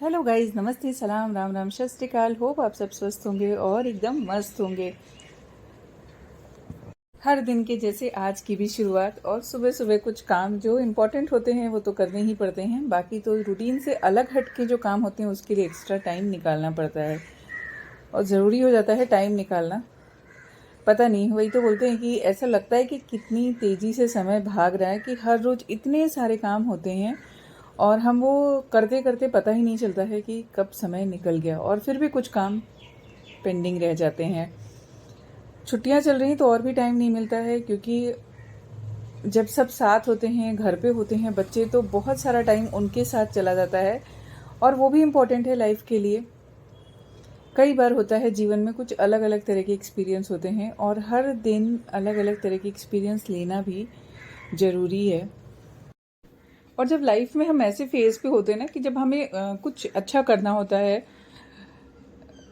Hello guys, नमस्ते, सलाम, राम राम, सत श्री अकाल। होप आप सब स्वस्थ होंगे और एकदम मस्त होंगे। हर दिन के जैसे आज की भी शुरुआत, और सुबह सुबह कुछ काम जो इम्पोर्टेंट होते हैं वो तो करने ही पड़ते हैं। बाकी तो रूटीन से अलग हट के जो काम होते हैं उसके लिए एक्स्ट्रा टाइम निकालना पड़ता है और ज़रूरी हो जाता है टाइम निकालना। पता नहीं, वही तो बोलते हैं कि ऐसा लगता है कि कितनी तेज़ी से समय भाग रहा है, कि हर रोज़ इतने सारे काम होते हैं और हम वो करते करते पता ही नहीं चलता है कि कब समय निकल गया, और फिर भी कुछ काम पेंडिंग रह जाते हैं। छुट्टियां चल रही तो और भी टाइम नहीं मिलता है, क्योंकि जब सब साथ होते हैं, घर पे होते हैं बच्चे, तो बहुत सारा टाइम उनके साथ चला जाता है और वो भी इम्पोर्टेंट है लाइफ के लिए। कई बार होता है जीवन में कुछ अलग अलग तरह के एक्सपीरियंस होते हैं और हर दिन अलग अलग तरह के एक्सपीरियंस लेना भी ज़रूरी है। और जब लाइफ में हम ऐसे फेज़ पे होते हैं ना, कि जब हमें कुछ अच्छा करना होता है,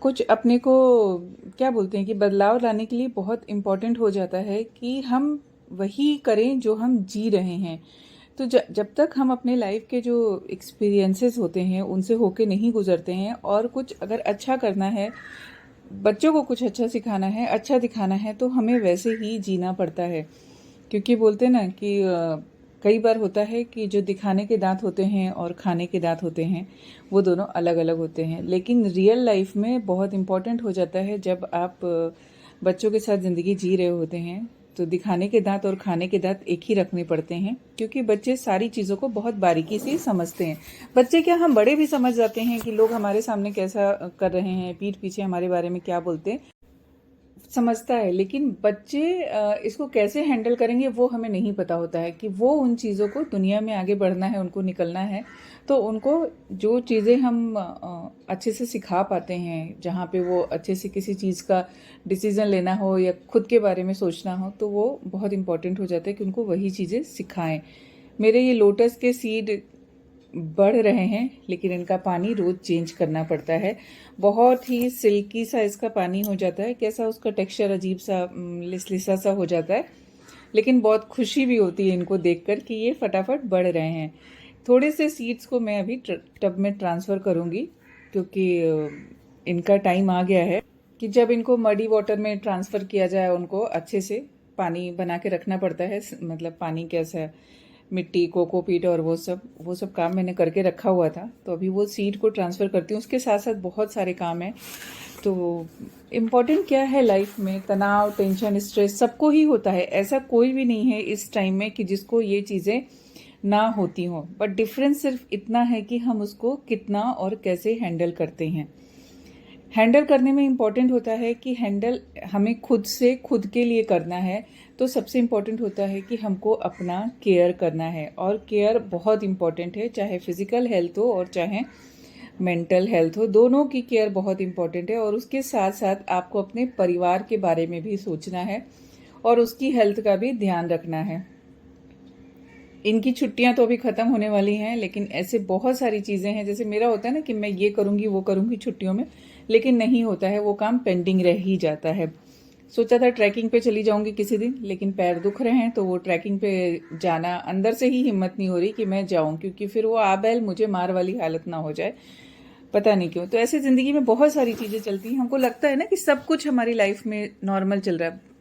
कुछ अपने को क्या बोलते हैं कि बदलाव लाने के लिए बहुत इम्पोर्टेंट हो जाता है कि हम वही करें जो हम जी रहे हैं। तो जब तक हम अपने लाइफ के जो एक्सपीरियंसेस होते हैं उनसे होके नहीं गुजरते हैं, और कुछ अगर अच्छा करना है, बच्चों को कुछ अच्छा सिखाना है, अच्छा दिखाना है, तो हमें वैसे ही जीना पड़ता है। क्योंकि बोलते हैं ना कि कई बार होता है कि जो दिखाने के दांत होते हैं और खाने के दांत होते हैं वो दोनों अलग अलग होते हैं। लेकिन रियल लाइफ में बहुत इम्पोर्टेंट हो जाता है जब आप बच्चों के साथ ज़िंदगी जी रहे होते हैं, तो दिखाने के दांत और खाने के दांत एक ही रखने पड़ते हैं, क्योंकि बच्चे सारी चीज़ों को बहुत बारीकी से समझते हैं। बच्चे क्या, हम बड़े भी समझ जाते हैं कि लोग हमारे सामने कैसा कर रहे हैं, पीठ पीछे हमारे बारे में क्या बोलते हैं, समझता है। लेकिन बच्चे इसको कैसे हैंडल करेंगे वो हमें नहीं पता होता है, कि वो उन चीज़ों को, दुनिया में आगे बढ़ना है, उनको निकलना है, तो उनको जो चीज़ें हम अच्छे से सिखा पाते हैं, जहाँ पे वो अच्छे से किसी चीज़ का डिसीज़न लेना हो या खुद के बारे में सोचना हो, तो वो बहुत इम्पोर्टेंट हो जाता है कि उनको वही चीज़ें सिखाएं। मेरे ये लोटस के सीड बढ़ रहे हैं, लेकिन इनका पानी रोज चेंज करना पड़ता है। बहुत ही सिल्की सा इसका पानी हो जाता है, कैसा उसका टेक्सचर अजीब सा लिसलिसा सा हो जाता है। लेकिन बहुत खुशी भी होती है इनको देखकर कि ये फटाफट बढ़ रहे हैं। थोड़े से सीड्स को मैं अभी टब में ट्रांसफ़र करूँगी, क्योंकि इनका टाइम आ गया है कि जब इनको मडी वाटर में ट्रांसफ़र किया जाए, उनको अच्छे से पानी बना के रखना पड़ता है। मतलब पानी कैसा है, मिट्टी, कोकोपीट और वो सब काम मैंने करके रखा हुआ था, तो अभी वो सीड को ट्रांसफ़र करती हूँ। उसके साथ साथ बहुत सारे काम हैं। तो इम्पॉर्टेंट क्या है लाइफ में, तनाव, टेंशन, स्ट्रेस सबको ही होता है। ऐसा कोई भी नहीं है इस टाइम में कि जिसको ये चीज़ें ना होती हों, बट डिफरेंस सिर्फ इतना है कि हम उसको कितना और कैसे हैंडल करते हैं। हैंडल करने में इम्पॉर्टेंट होता है कि हैंडल हमें खुद से खुद के लिए करना है। तो सबसे इम्पॉर्टेंट होता है कि हमको अपना केयर करना है, और केयर बहुत इम्पॉर्टेंट है, चाहे फिजिकल हेल्थ हो और चाहे मेंटल हेल्थ हो, दोनों की केयर बहुत इम्पॉर्टेंट है। और उसके साथ साथ आपको अपने परिवार के बारे में भी सोचना है और उसकी हेल्थ का भी ध्यान रखना है। इनकी छुट्टियां तो अभी ख़त्म होने वाली हैं, लेकिन ऐसे बहुत सारी चीज़ें हैं, जैसे मेरा होता है ना कि मैं ये करूँगी वो करूँगी छुट्टियों में, लेकिन नहीं होता है, वो काम पेंडिंग रह ही जाता है। सोचा था ट्रैकिंग पे चली जाऊंगी किसी दिन, लेकिन पैर दुख रहे हैं, तो वो ट्रैकिंग पे जाना अंदर से ही हिम्मत नहीं हो रही कि मैं जाऊं, क्योंकि फिर वो आबैल मुझे मार वाली हालत ना हो जाए, पता नहीं क्यों। तो ऐसे ज़िंदगी में बहुत सारी चीज़ें चलती हैं, हमको लगता है ना कि सब कुछ हमारी लाइफ में नॉर्मल चल रहा है।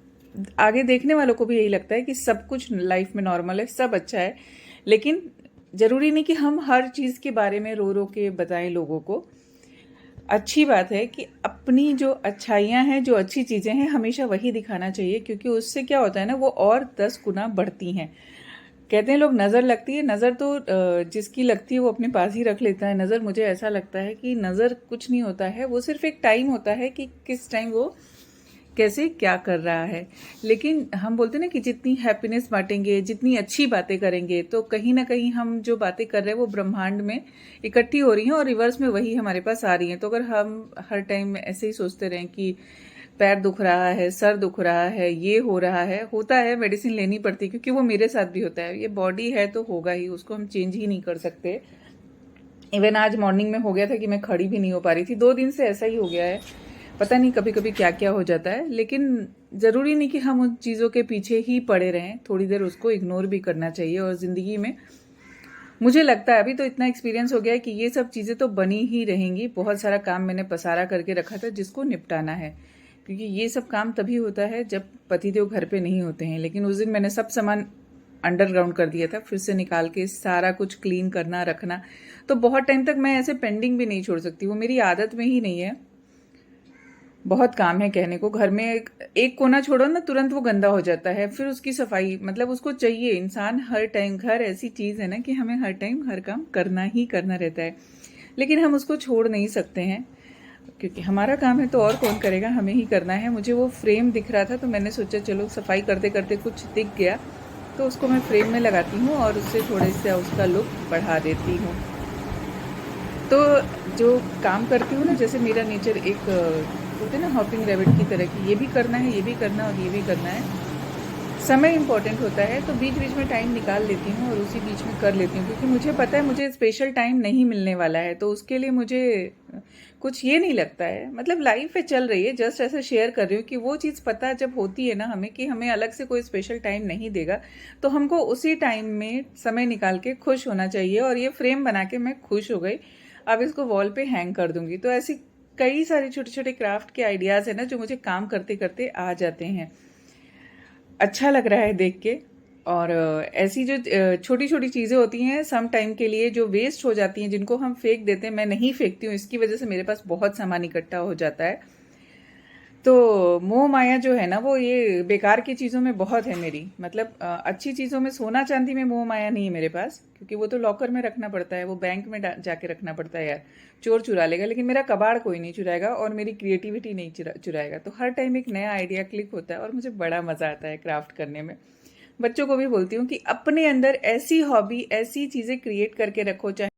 आगे देखने वालों को भी यही लगता है कि सब कुछ लाइफ में नॉर्मल है, सब अच्छा है। लेकिन ज़रूरी नहीं कि हम हर चीज़ के बारे में रो रो के बताएं लोगों को। अच्छी बात है कि अपनी जो अच्छाइयाँ हैं, जो अच्छी चीज़ें हैं, हमेशा वही दिखाना चाहिए, क्योंकि उससे क्या होता है ना, वो और 10 गुना बढ़ती हैं। कहते हैं लोग नज़र लगती है, नज़र तो जिसकी लगती है वो अपने पास ही रख लेता है। नज़र, मुझे ऐसा लगता है कि नज़र कुछ नहीं होता है, वो सिर्फ एक टाइम होता है कि किस टाइम वो कैसे क्या कर रहा है। लेकिन हम बोलते हैं ना कि जितनी हैप्पीनेस बांटेंगे, जितनी अच्छी बातें करेंगे, तो कहीं ना कहीं हम जो बातें कर रहे हैं वो ब्रह्मांड में इकट्ठी हो रही हैं और रिवर्स में वही हमारे पास आ रही हैं। तो अगर हम हर टाइम ऐसे ही सोचते रहें कि पैर दुख रहा है, सर दुख रहा है, ये हो रहा है, होता है, मेडिसिन लेनी पड़ती है, क्योंकि वो मेरे साथ भी होता है। ये बॉडी है तो होगा ही, उसको हम चेंज ही नहीं कर सकते। इवन आज मॉर्निंग में हो गया था कि मैं खड़ी भी नहीं हो पा रही थी, 2 दिन से ऐसा ही हो गया है। पता नहीं कभी कभी क्या क्या हो जाता है, लेकिन ज़रूरी नहीं कि हम उन चीज़ों के पीछे ही पड़े रहें, थोड़ी देर उसको इग्नोर भी करना चाहिए। और ज़िंदगी में मुझे लगता है अभी तो इतना एक्सपीरियंस हो गया है कि ये सब चीज़ें तो बनी ही रहेंगी। बहुत सारा काम मैंने पसारा करके रखा था जिसको निपटाना है, क्योंकि ये सब काम तभी होता है जब पतिदेव घर पे नहीं होते हैं। लेकिन उस दिन मैंने सब सामान अंडरग्राउंड कर दिया था, फिर से निकाल के सारा कुछ क्लीन करना रखना। तो बहुत टाइम तक मैं ऐसे पेंडिंग भी नहीं छोड़ सकती, वो मेरी आदत में ही नहीं है। बहुत काम है कहने को। घर में एक कोना छोड़ो ना, तुरंत वो गंदा हो जाता है, फिर उसकी सफाई मतलब उसको चाहिए। इंसान हर टाइम, घर ऐसी चीज़ है ना कि हमें हर टाइम हर काम करना ही करना रहता है, लेकिन हम उसको छोड़ नहीं सकते हैं क्योंकि हमारा काम है तो और कौन करेगा, हमें ही करना है। मुझे वो फ्रेम दिख रहा था तो मैंने सोचा चलो सफाई करते करते कुछ दिख गया तो उसको मैं फ्रेम में लगाती हूँ और उससे थोड़े से उसका लुक बढ़ा देती हूँ। तो जो काम करती हूँ ना, जैसे मेरा नेचर एक बोलते हैं ना हॉपिंग रैबिट की तरह की, ये भी करना है, ये भी करना और ये भी करना है। समय इम्पोर्टेंट होता है तो बीच बीच में टाइम निकाल लेती हूँ और उसी बीच में कर लेती हूँ, क्योंकि मुझे पता है मुझे स्पेशल टाइम नहीं मिलने वाला है। तो उसके लिए मुझे कुछ ये नहीं लगता है, मतलब लाइफ है चल रही है, जस्ट ऐसे शेयर कर रही हूँ कि वो चीज़ पता जब होती है ना हमें कि हमें अलग से कोई स्पेशल टाइम नहीं देगा, तो हमको उसी टाइम में समय निकाल के खुश होना चाहिए। और ये फ्रेम बना के मैं खुश हो गई, अब इसको वॉल पे हैंग कर दूंगी। तो ऐसी कई सारे छोटे छोटे क्राफ्ट के आइडियाज़ है ना जो मुझे काम करते करते आ जाते हैं। अच्छा लग रहा है देख के। और ऐसी जो छोटी छोटी चीज़ें होती हैं सम टाइम के लिए जो वेस्ट हो जाती हैं, जिनको हम फेंक देते हैं, मैं नहीं फेंकती हूँ, इसकी वजह से मेरे पास बहुत सामान इकट्ठा हो जाता है। तो मोह माया जो है ना, वो ये बेकार की चीज़ों में बहुत है मेरी। मतलब अच्छी चीज़ों में, सोना चांदी में मोह माया नहीं है मेरे पास, क्योंकि वो तो लॉकर में रखना पड़ता है, वो बैंक में जाके रखना पड़ता है यार, चोर चुरा लेगा। लेकिन मेरा कबाड़ कोई नहीं चुराएगा और मेरी क्रिएटिविटी नहीं चुराएगा। तो हर टाइम एक नया आइडिया क्लिक होता है और मुझे बड़ा मज़ा आता है क्राफ्ट करने में। बच्चों को भी बोलती हूँ कि अपने अंदर ऐसी हॉबी, ऐसी चीज़ें क्रिएट करके रखो, चाहे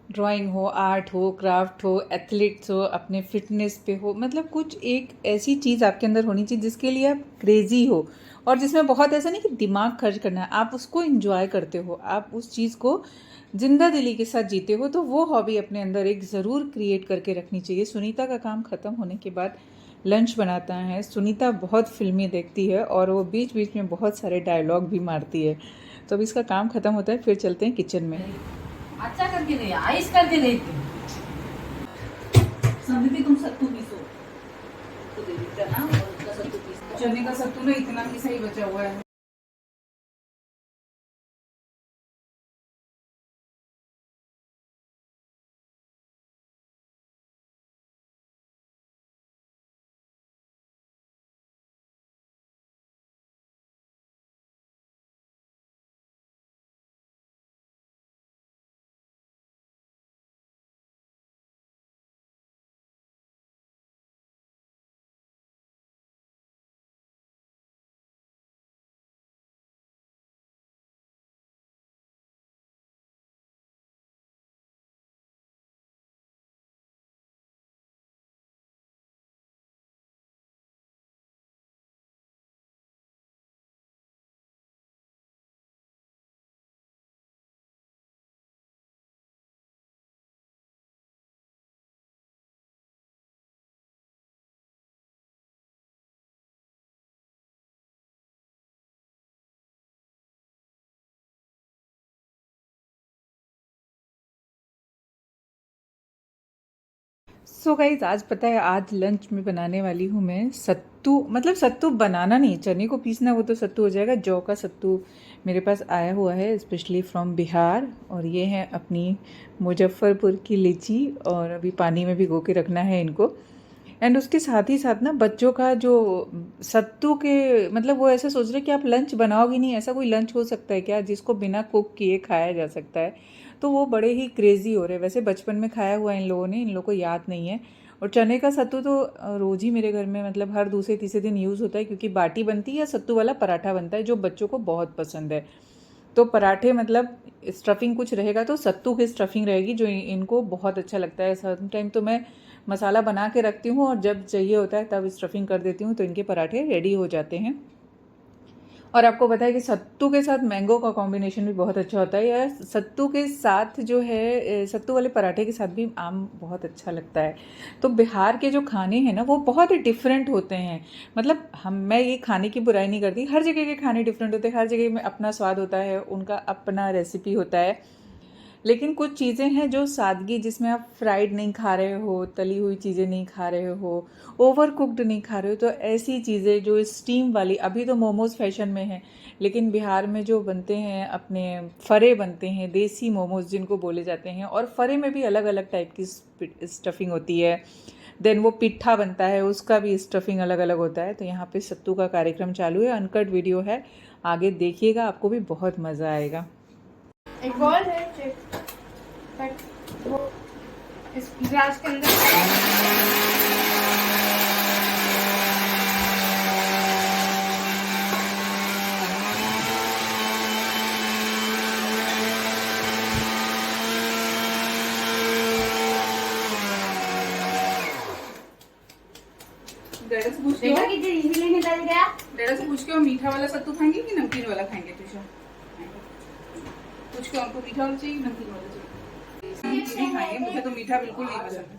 ड्राइंग हो, आर्ट हो, क्राफ्ट हो, एथलेट्स हो, अपने फिटनेस पे हो, मतलब कुछ एक ऐसी चीज़ आपके अंदर होनी चाहिए जिसके लिए आप क्रेजी हो और जिसमें बहुत ऐसा नहीं कि दिमाग खर्च करना है, आप उसको इंजॉय करते हो, आप उस चीज़ को जिंदा दिली के साथ जीते हो। तो वो हॉबी अपने अंदर एक ज़रूर क्रिएट करके रखनी चाहिए। सुनीता का काम ख़त्म होने के बाद लंच बनाता है। सुनीता बहुत फिल्में देखती है और वो बीच बीच में बहुत सारे डायलॉग भी मारती है। तो अब इसका काम ख़त्म होता है, फिर चलते हैं किचन में। अच्छा करके नहीं, आइस करके नहीं समझती तुम सत्तू पीसो तो दे देता ना, और उसका सत्तू पीसो। चने का सत्तू ना इतना ही सही बचा हुआ है। सो गाइज, आज पता है आज लंच में बनाने वाली हूँ मैं सत्तू। मतलब सत्तू बनाना नहीं, चने को पीसना, वो तो सत्तू हो जाएगा। जौ का सत्तू मेरे पास आया हुआ है स्पेशली फ्रॉम बिहार, और ये है अपनी मुजफ्फरपुर की लीची, और अभी पानी में भिगो के रखना है इनको। एंड उसके साथ ही साथ ना बच्चों का जो सत्तू के, मतलब वो ऐसा सोच रहे कि आप लंच बनाओगे नहीं, ऐसा कोई लंच हो सकता है क्या जिसको बिना कुक किए खाया जा सकता है। तो वो बड़े ही क्रेजी हो रहे हैं। वैसे बचपन में खाया हुआ है इन लोगों ने, इन लोगों को याद नहीं है। और चने का सत्तू तो रोज़ ही मेरे घर में, मतलब हर दूसरे तीसरे दिन यूज़ होता है, क्योंकि बाटी बनती है या सत्तू वाला पराठा बनता है जो बच्चों को बहुत पसंद है। तो पराठे मतलब स्टफिंग कुछ रहेगा तो सत्तू की स्टफिंग रहेगी जो इनको बहुत अच्छा लगता है। सम टाइम तो मैं मसाला बना के रखती हूँ और जब चाहिए होता है तब स्टफिंग कर देती हूँ, तो इनके पराठे रेडी हो जाते हैं। और आपको पता है कि सत्तू के साथ मैंगो का कॉम्बिनेशन भी बहुत अच्छा होता है, या सत्तू के साथ जो है सत्तू वाले पराठे के साथ भी आम बहुत अच्छा लगता है। तो बिहार के जो खाने हैं ना वो बहुत ही डिफरेंट होते हैं। मतलब मैं ये खाने की बुराई नहीं करती, हर जगह के खाने डिफरेंट होते हैं, हर जगह में अपना स्वाद होता है, उनका अपना रेसिपी होता है। लेकिन कुछ चीज़ें हैं जो सादगी, जिसमें आप फ्राइड नहीं खा रहे हो, तली हुई चीज़ें नहीं खा रहे हो, ओवर कुक्ड नहीं खा रहे हो, तो ऐसी चीज़ें जो स्टीम वाली, अभी तो मोमोज़ फैशन में है, लेकिन बिहार में जो बनते हैं अपने फरे बनते हैं, देसी मोमोज़ जिनको बोले जाते हैं, और फरे में भी अलग अलग टाइप की स्टफिंग होती है। देन वो पिट्ठा बनता है, उसका भी स्टफिंग अलग अलग होता है। तो यहाँ पे सत्तू का कार्यक्रम चालू है, अनकट वीडियो है, आगे देखिएगा, आपको भी बहुत मज़ा आएगा। एक और है बट वो इस ग्लास के अंदर डैडा से पूछ देखा कितनी इजीली निकल गया। डैडा से पूछ के वो मीठा वाला सत्तू खाएंगे कि नमकीन वाला खाएंगे? तुझे पूछ के उनको मीठा वाला चाहिए नमकीन वाला चाहिए? नहीं खाएंगे, मुझे तो मीठा बिल्कुल नहीं पसंद है।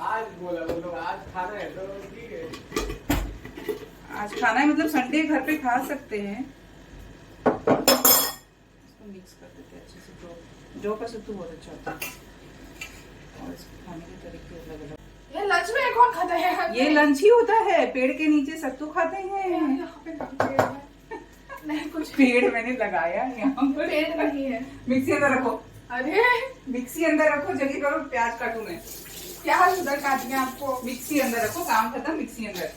आज बोला वो लोग आज खाना है तो ठीक है। आज खाना है मतलब संडे घर पे खा सकते हैं। इसको मिक्स कर देते हैं अच्छे से। जो का सत्तू बहुत अच्छा होता है और इसको खाने के तरीके अलग अलग। ये लंच में कौन खाता है? ये लंच ही होता है, पेड़ के नीचे सत्तू खाते हैं। यहाँ पे कहाँ पे है? नहीं कुछ पेड़ मैंने लगाया यहाँ पर। पेड़ नहीं है। मिक्सी अंदर रखो, अरे मिक्सी अंदर रखो, जल्दी करो, प्याज काटू मैं। क्या उधर काट गया आपको? मिक्सी अंदर रखो, काम खत्म, मिक्सी अंदर।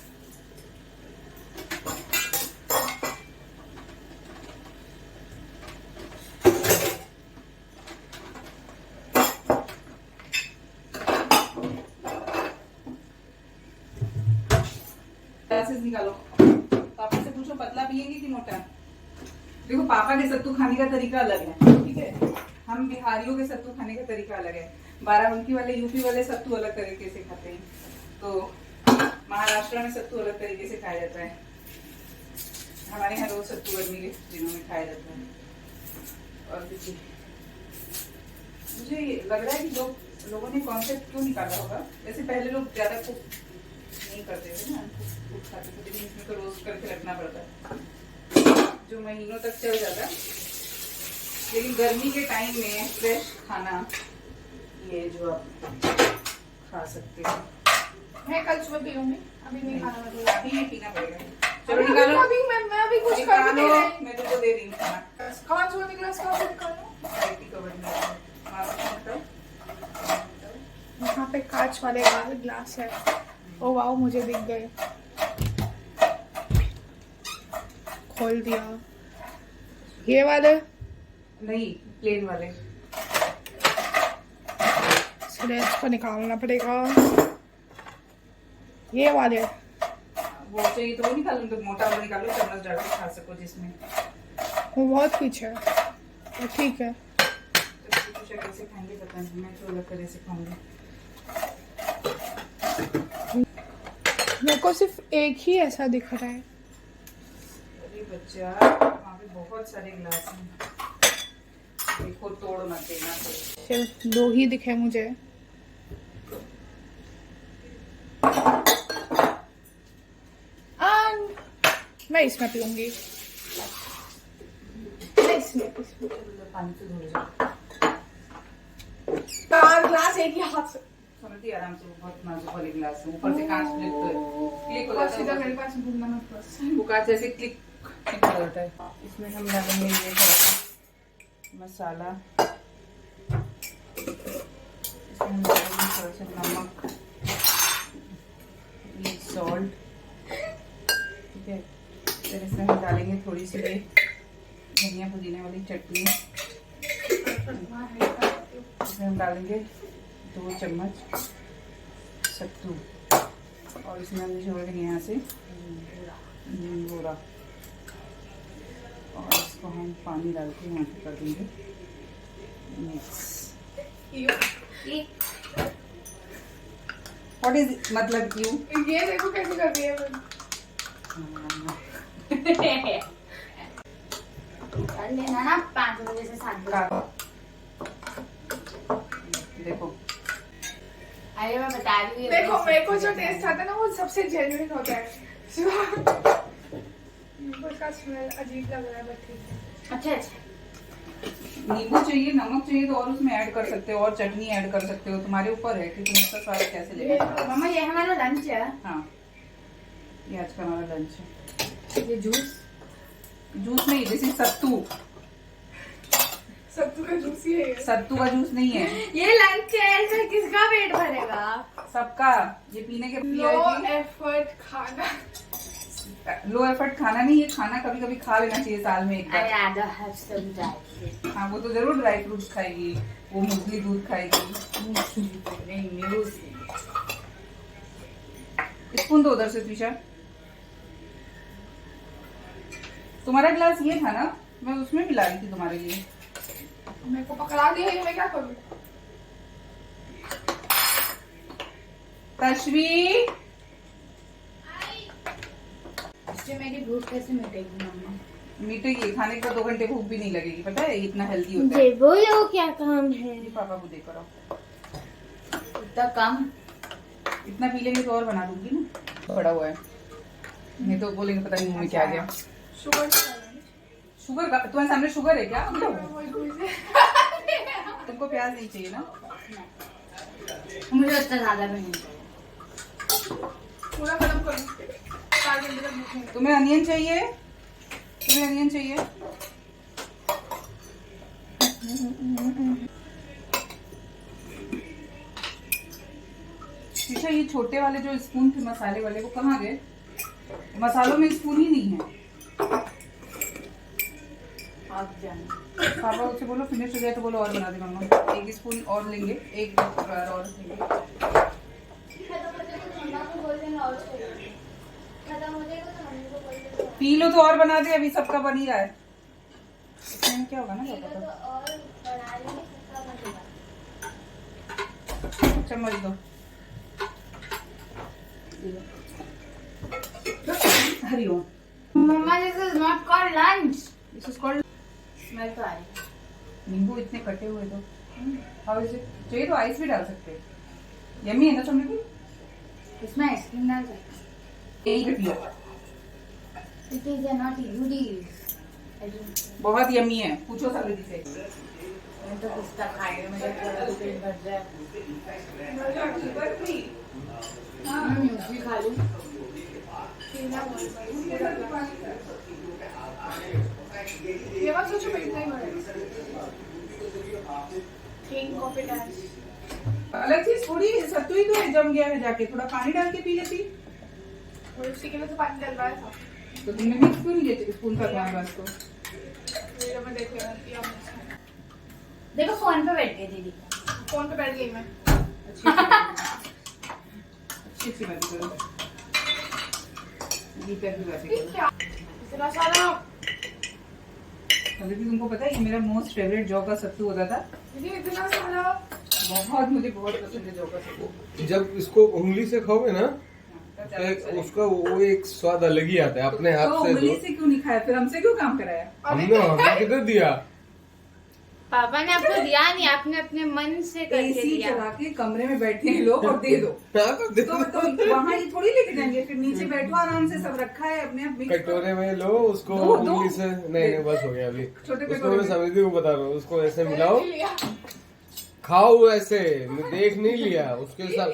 ग्लासेस निकालो, पापा से पूछो पतला पियेंगे कि मोटा। देखो पापा के सत्तू खाने का तरीका अलग है, ठीक है, हम बिहारियों के सत्तू खाने का तरीका अलग है। बाराबंकी वाले, यूपी वाले सत्तू अलग तरीके से खाते हैं, तो महाराष्ट्र में सत्तू अलग तरीके से खाया जाता है। हमारे यहाँ रोज सत्तू गर्मी के दिनों में खाया जाता है। और देखिए मुझे लग रहा है कि लोगों ने कॉन्सेप्ट क्यों निकाला होगा। वैसे पहले लोग ज्यादा कुक नहीं करते थे ना, कुक खाते थे, लेकिन इसमें तो रोस्ट करके रखना पड़ता है जो महीनों तक चल जाता है। लेकिन गर्मी के टाइम में फ्रेश खाना ये जो आप खा सकते हैं। मैं कल सुबह पीऊंगी, अभी नहीं खाना मुझे। अभी नहीं पीना पड़ेगा। चलो निकालो, मैं अभी कुछ कर भी नहीं रही। मैं तुमको दे रही हूँ खाना। कौन सा ग्लास कहाँ से निकालूं? IT कवर में वहाँ से निकालो। यहाँ पे कांच वाले ग्लास है। ओ वाओ, मुझे दिख गए। खोल दिया। ये वाले नहीं, प्लेन वाले। इसलिए इसको निकालना पड़ेगा। ये वाले वो चाहिए तो वो निकालो, तो मोटा वाला निकालो, चम्मच डाल के खा सको जिसमें। वो बहुत पीछे है, तो ठीक है। तो कुछ कैसे खाएंगे पता नहीं, मैं तो अलग तरह से खाऊंगी। मेरे को सिर्फ एक ही ऐसा दिख रहा है। अरे बच्चा, वहाँ पे बहुत सारे गिलास हैं, देखो तोड़ मत देना। सिर्फ दो ही दिखे मुझे। मैं इसमें पीऊंगी। इसमें पानी से धो जाओ। ग्लास एक ही हाथ से। समझती आराम से, वो बहुत नाजुक वाले गिलास है, ऊपर से कांच क्लिक तो है, क्लिक हो जाता सीधा है। मेरे पास घूमना मत बस। वो कांच ऐसे क्लिक हो जाता है। इसमें हम डालेंगे ये थोड़ा मसाला, इसमें हम डालेंगे थोड़ा सा नमक, ये सॉल्ट, ठीक है। फिर इसमें हम डालेंगे थोड़ी सी धनिया पुदीने वाली चटनी, इसमें हम डालेंगे 2 चम्मच सत्तू, और इसमें हम छोड़ेंगे यहाँ से बूरा, और इसको हम पानी डाल के यहाँ पे कर देंगे मिक्स। व्हाट इज मतलब क्यों? ये देखो कैसे कर रही है। कर लेना ना 5 बजे से 7 बजे। देखो अरे मैं बता रही हूँ। देखो मेरे को जो टेस्ट आता है ना वो सबसे जेन्युइन होता है। मेरे को इसका स्मेल अजीब लग रहा है, बट ठीक है। अच्छा अच्छा नींबू चाहिए, नमक चाहिए तो और उसमें ऐड कर सकते हो, और चटनी ऐड कर सकते हो, तुम्हारे ऊपर है कि तुम उसका स्वाद कैसे लेना। मम्मा ये हमारा लंच है। हाँ, ये आज का हमारा लंच है। ये जूस नहीं, दिस इज सत्तू। सत्तू का जूस ही है ये। सत्तू का जूस नहीं है, ये लंच है, इसमें किसका पेट भरेगा? सबका। ये पीने के लो एफर्ट खाना। लो एफर्ट खाना नहीं, ये खाना कभी कभी खा लेना चाहिए साल में एक I bar. rather have some dry fruit. हाँ, वो तो जरूर ड्राई फ्रूट्स खाएगी, वो मूंगफली दूध खाएगी। नहीं, न्यूज़। स्पून दो उधर से त्रिशा। तुम्हारा गिलास ये था ना, मैं उसमें मिला रही थी तुम्हारे लिए। मेरे को पकड़ा दिया है, मैं क्या करूँ? तश्वी, इससे मेरी भूख कैसे मिटेगी मम्मा? मिटेगी, खाने के बाद 2 घंटे भूख भी नहीं लगेगी, पता है? इतना हेल्दी होता है। ये बोलो क्या काम है? ये पापा को देकर आओ। इतना कम? इतना पी लेंगे तो और बना दूंगी ना, पड़ा हुआ है। नहीं तो बोलेंगे पता नहीं मुंह में क्या आ गया। शुगर शुगर का तुम्हारे सामने शुगर है क्या? वही भूल तुमको प्याज नहीं चाहिए ना? मुझे उतना ज्यादा भी नहीं चाहिए। पूरा खत्म करूँ 4 घंटे तक भूख नहीं। तुम्हें अनियन चाहिए? तुम्हें अनियन चाहिए? शीशा, ये छोटे वाले जो स्पून थे मसाले वाले, वो कहाँ गए? मसालों में स्पून ही नहीं है। आप जाने। पापा उससे बोलो फिनिश हो जाए तो बोलो और बना दे मम्मा। 1 स्पून और लेंगे, 1 बार और लेंगे। पी लो तो और बना दे, अभी सबका बन ही रहा है। इसमें क्या होगा ना पापा, चम्मच दो। हरिओम। मम्मा this is not called lunch. This is called. Smell तो आ रही है। नींबू इतने कटे हुए तो और इसे चाहिए तो आइस भी डाल सकते हैं। यम्मी है ना तुमने भी? इसमें आइसक्रीम डाल सकते यही रख लो। हैं। It is not goodies. I don't- बहुत यम्मी है, पूछो सभी से। मैं तो पिस्ता खाएगा, मुझे थोड़ा भी पेट भर जाए। भी खा लूं। ये बात सोचो मैं इतना ही बड़ा थिंक ऑफ इट एज अलग चीज थोड़ी, सत्तू ही तो है, जम गया है, जाके थोड़ा पानी डाल के पी लेती। और उसी के लिए तो पानी डल रहा था। तो तुमने मिक्स क्यों नहीं किया स्पून का तुम्हारे पास तो? मेरे में देखे या देखो फोन पे बैठ गई दीदी। फोन पे बैठ गई मैं। अच्छी बात करो, दीपक की बातें करो। क्या इतना सारा अभी भी तुमको पता है ये मेरा मोस्ट फेवरेट जौ का सत्तू होता था। दीदी इतना सारा बहुत, मुझे बहुत पसंद है जौ का सत्तू। जब इसको उंगली से खाओगे ना, तो उसका वो एक स्वाद अलग ही आता है अपने हाथ से। उंगली से क्यों नहीं खाया, फिर हमसे क्यों काम कराया? हमने किधर दिया? पापा ने आपको दिया नहीं, आपने अपने मन से करके एसी दिया। चला के कमरे में बैठे हैं लोग और दे दो। हाँ, तो दे दो। तो वहाँ ये थोड़ी लेके जाएंगे, फिर नीचे बैठो आराम से, सब रखा है अपने आप मिक्स कटोरे में लो उसको, दो। उंगली से नहीं बस हो गया अभी। छोटे उसको कटोरे मैं में। समझती हूँ, बता रहा हूँ। उसको ऐसे मिलाओ, खाओ ऐसे, देख नहीं लिया उसके साथ।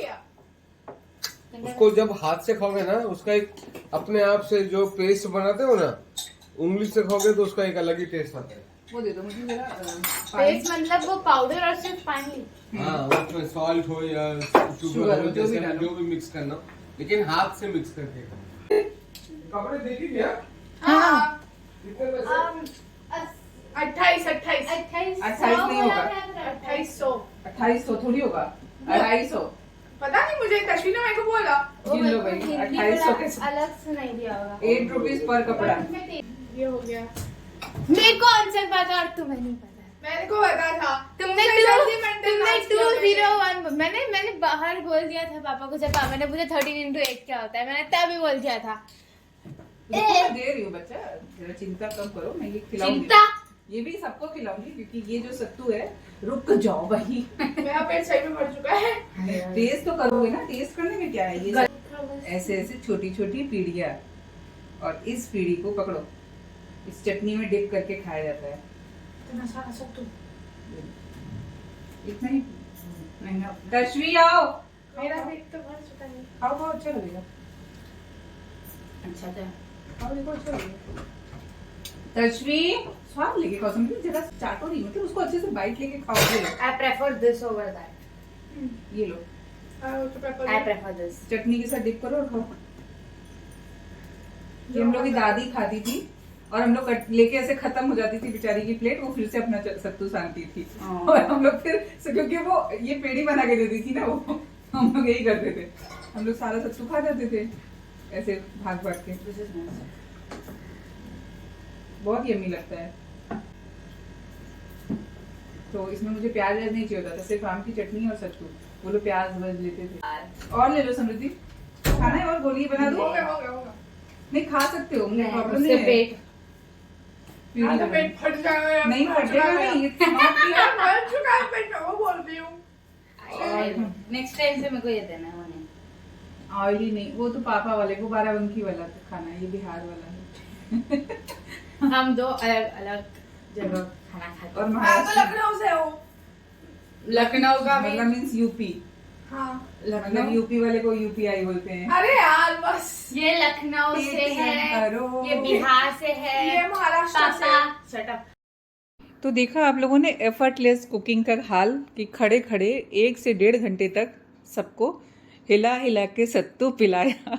उसको जब हाथ से खाओगे ना, उसका एक अपने आप से जो पेस्ट बनाते हो ना, उंगली से खाओगे तो उसका एक अलग ही टेस्ट आता है। वो दे दो मुझे जरा पेस्ट मतलब वो पाउडर और सिर्फ पानी। हाँ, उसमें सॉल्ट हो या शुगर शुगर हो, हो, जो भी जैसे डालो। जो भी मिक्स करना, लेकिन हाथ से मिक्स करके। कपड़े देखी क्या? हाँ कितने पैसे? 28 28 नहीं होगा। 2800 2800 थोड़ी होगा, 250। पता नहीं, मुझे तश्वी ने मेरे को बोला। गिन लो भाई, 2800 के अलग से नहीं दिया होगा। 8 रुपीज पर कपड़ा। ये हो गया, मेरे को आंसर पता और तुम्हें नहीं पता। मेरे को पता था। तुमने मुझे sentimental match किया मेरे को। 201 मैंने बाहर बोल दिया था पापा को, जब पापा ने पूछा 13x8 क्या होता है, मैंने तभी बोल दिया था। मैं दे रही हूँ बच्चा, जरा चिंता कम करो, मैं ये खिलाऊंगी। चिंता ये भी सबको खिलाऊंगी, क्योंकि ये जो सत्तू है, रुक जाओ भाई। मेरा पेट सही में भर चुका है। टेस्ट तो करोगे ना, टेस्ट करने में क्या है? ये ऐसे ऐसे छोटी छोटी पीढ़ियाँ, और इस पीढ़ी को पकड़ो, इस चटनी में डिप करके खाया जाता है। इतना सारा सत्तू इतना ही महंगा। दशवी आओ, मेरा पेट तो भर चुका है। खाओ खाओ, अच्छा लगेगा। अच्छा था। खाओ, देखो अच्छा लगेगा। दशवी स्वाद लेके खाओ, समझी, जरा चाटो नहीं, मतलब उसको अच्छे से बाइट लेके खाओ। ये लो, I prefer this over that. ये लो, I prefer this. चटनी के साथ डिप करो और खाओ। ये हम लोग की दादी खाती थी और हम लोग लेके ऐसे खत्म हो जाती थी बेचारी की प्लेट, वो फिर से अपना सत्तू सानती थी और हम लोग फिर क्योंकि वो ये पेड़ी बना के देती थी ना, वो हम लोग यही करते थे, हम लोग सारा सत्तू खा जाते थे ऐसे भाग भाग के। This is nice. बहुत यम्मी लगता है। तो इसमें मुझे प्याज व्याज नहीं चाहिए होता था, सिर्फ आम की चटनी और सत्तू। वो लोग प्याज व्याज लेते थे। और ले लो समृद्धि, खाना है और गोली बना दो। नहीं खा सकते हो, मुझे प्रॉब्लम नहीं है। पेट प्यूरी बना। पेट फट जाएगा। नहीं फटेगा नहीं, ये फट चुका है पेट, वो बोल रही हूँ। नेक्स्ट टाइम से मेरे को ये देना है उन्हें। ऑयली नहीं, वो तो पापा वाले, वो बाराबंकी वाला खाना है, ये बिहार वाला है। हम दो अलग अलग जगह खाना खाते और मैं तो महाराष्ट्र, लखनऊ से हूँ। लखनऊ का भी मतलब मीन्स यूपी, हाँ। मतलब यूपी वाले को यूपीआई बोलते हैं। अरे यार बस। ये लखनऊ से है, करो। ये बिहार से है, ये महाराष्ट्र से। पापा शट अप। तो देखा आप लोगों ने एफर्टलेस कुकिंग का हाल, कि खड़े खड़े 1 से 1.5 घंटे तक सबको हिला हिला के सत्तू पिलाया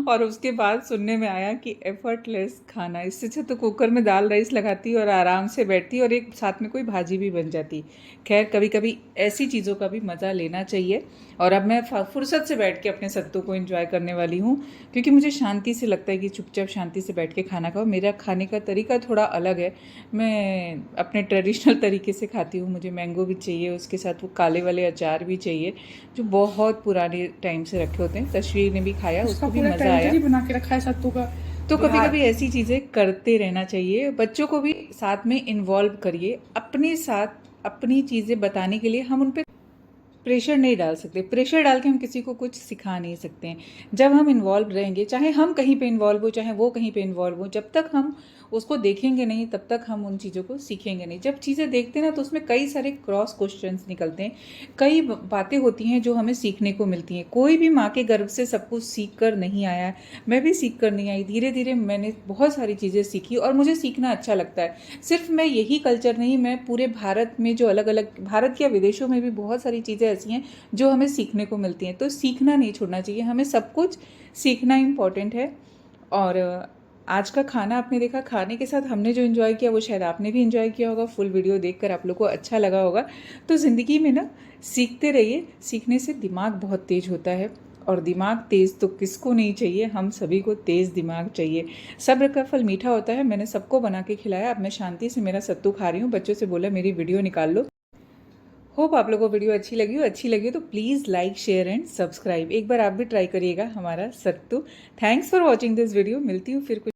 और उसके बाद सुनने में आया कि एफर्टलेस खाना, इससे अच्छा तो कुकर में दाल राइस लगाती और आराम से बैठती और एक साथ में कोई भाजी भी बन जाती। खैर कभी कभी ऐसी चीज़ों का भी मज़ा लेना चाहिए। और अब मैं फुर्सत से बैठ के अपने सत्तू को एंजॉय करने वाली हूँ, क्योंकि मुझे शांति से लगता है कि चुपचाप शांति से बैठ के खाना खाओ। मेरा खाने का तरीका थोड़ा अलग है, मैं अपने ट्रेडिशनल तरीके से खाती हूँ। मुझे मैंगो भी चाहिए, उसके साथ वो काले वाले अचार भी चाहिए जो बहुत पुराने टाइम से रखे होते हैं। तस्वीर ने भी खाया, उसको भी मज़ा आया। बना के रखा है सत्तू का। तो कभी कभी ऐसी चीज़ें करते रहना चाहिए। बच्चों को भी साथ में इन्वॉल्व करिए, अपने साथ अपनी चीज़ें बताने के लिए हम उन पर प्रेशर नहीं डाल सकते। प्रेशर डाल के हम किसी को कुछ सिखा नहीं सकते हैं। जब हम इन्वॉल्व रहेंगे, चाहे हम कहीं पे इन्वॉल्व हो चाहे वो कहीं पे इन्वॉल्व हो, जब तक हम उसको देखेंगे नहीं तब तक हम उन चीज़ों को सीखेंगे नहीं। जब चीज़ें देखते हैं ना तो उसमें कई सारे क्रॉस क्वेश्चंस निकलते हैं, कई बातें होती हैं जो हमें सीखने को मिलती हैं। कोई भी माँ के गर्भ से सब कुछ सीख कर नहीं आया है, मैं भी सीख कर नहीं आई। धीरे धीरे मैंने बहुत सारी चीज़ें सीखी और मुझे सीखना अच्छा लगता है। सिर्फ मैं यही कल्चर नहीं, मैं पूरे भारत में जो अलग अलग, भारत या विदेशों में भी बहुत सारी चीज़ें ऐसी हैं जो हमें सीखने को मिलती हैं। तो सीखना नहीं छोड़ना चाहिए, हमें सब कुछ सीखना इम्पॉर्टेंट है। और आज का खाना आपने देखा, खाने के साथ हमने जो एंजॉय किया वो शायद आपने भी एंजॉय किया होगा। फुल वीडियो देखकर आप लोग को अच्छा लगा होगा। तो ज़िंदगी में ना सीखते रहिए, सीखने से दिमाग बहुत तेज होता है और दिमाग तेज़ तो किसको नहीं चाहिए, हम सभी को तेज़ दिमाग चाहिए। सब्र का फल मीठा होता है। मैंने सबको बना के खिलाया, अब मैं शांति से मेरा सत्तू खा रही हूँ। बच्चों से बोला मेरी वीडियो निकाल लो। होप आप लोगों को वीडियो अच्छी लगी हो तो please like share and subscribe. एक बार आप भी ट्राई करिएगा हमारा सत्तू। Thanks for watching this video. मिलती हूँ फिर कुछ